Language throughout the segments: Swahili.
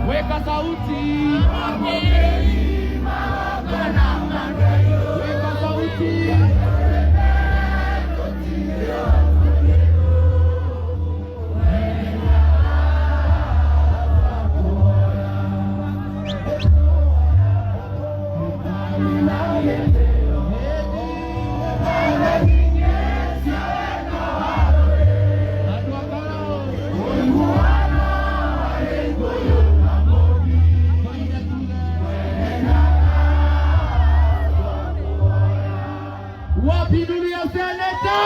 Weka sauti. Weka sauti. Wapi dunia seneta?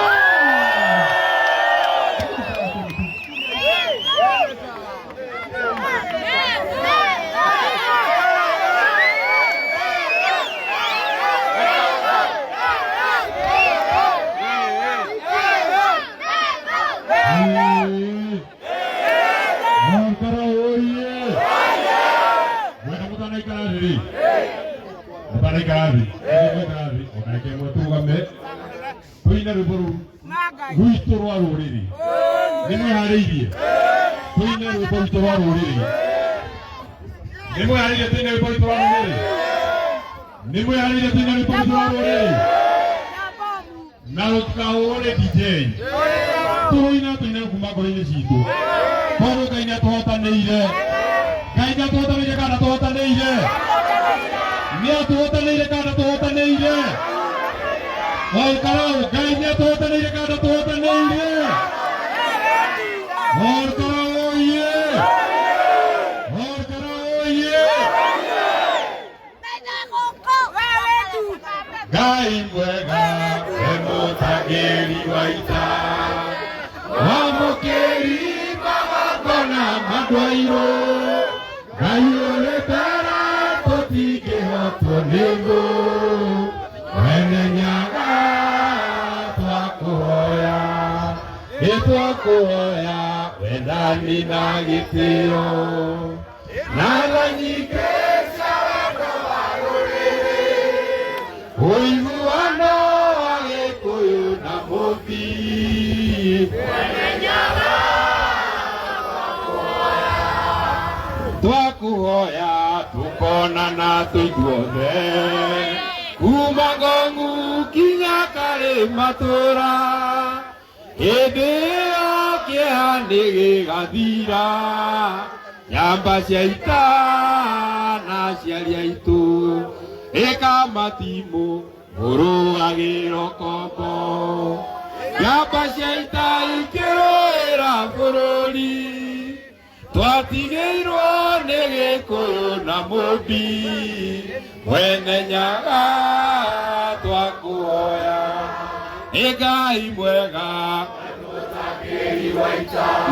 Twakuhoya tukonana tuithuothe kuma Ngong'u kinya Karĩ Matũũra hĩndĩ ĩyo kĩeha nĩgĩgathira nyamba cia ita na aciari aitũ ĩkamatimũ mũrũgagĩrwo kombo nyamba cia ita ikĩrũĩra bũrũri twatigĩirwo nĩ Gĩkũyũ na Mũmbi Mwene Nyaga twakuhoya nĩ Ngai mwega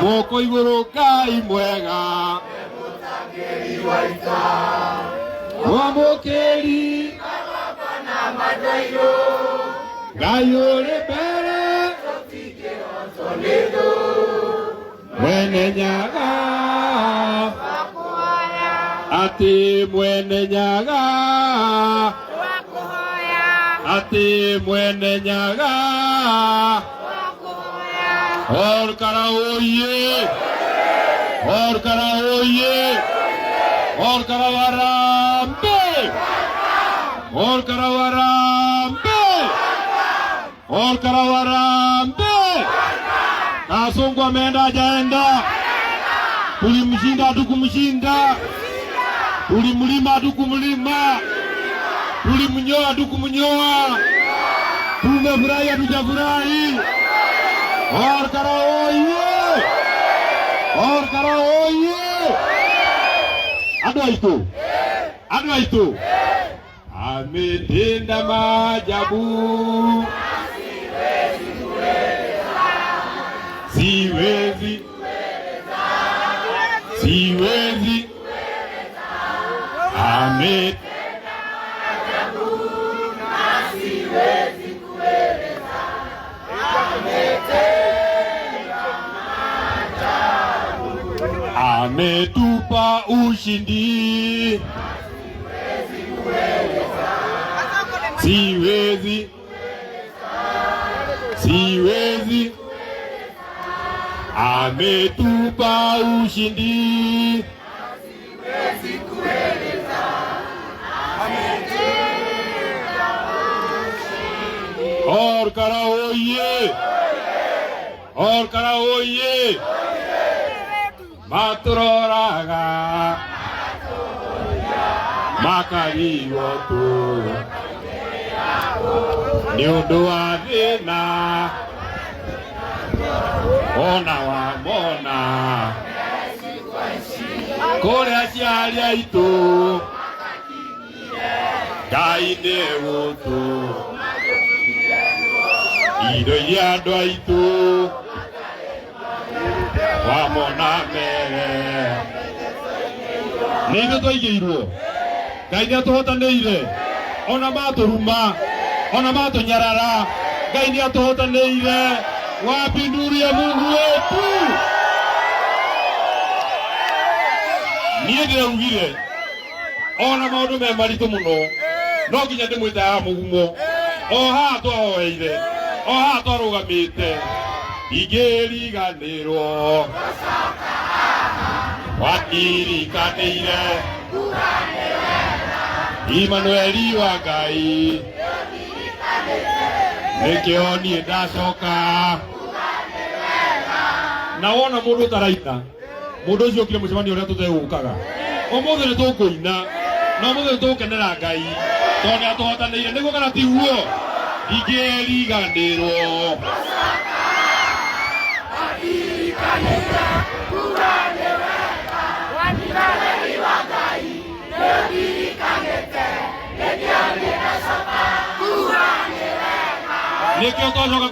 moko igũrũ Ngai mwega mwamũkĩri Ngai ũrĩ mbere Mwene Nyaga ati Mwene Nyaga ati mwene nyaga orkara oye orkara warambe Kasongo ameenda ajaenda, tulimshinda hatukumshinda, tulimlima hatukumlima, tulimnyoa hatukumnyoa, tumefurahi hatujafurahi. Orkara oye! Adwa itu ametenda maajabu, siwezi ametupa ushindi, siwezi ametupa ushindi, Orkara oye maturoraga makariwotu ni undu wa thina ona wa mona kuria ciari aitu Ngai ni gutu indo iria andu aitu wamona mere nithu twaigirwo Ngai ni atuhotaneire ona maturuma ona matunyarara Ngai ni atuhotaneire wapinduria Mungu wetu nie ndiraugire ona maundu me maritu muno no nginya ndimwitaga mugumo o haha twahoeire o haha twarugamite igiriganirwo watirikanire Imanueli wa Ngai nikio nie ndacoka na wona mundu taraita mundu ucio kire mucemanio uria tutegukaga omothe ni tukuina na omothe tukenera Ngai tondu atuhotaneire niguo kana tiguo igiriganirwo nikio twacoka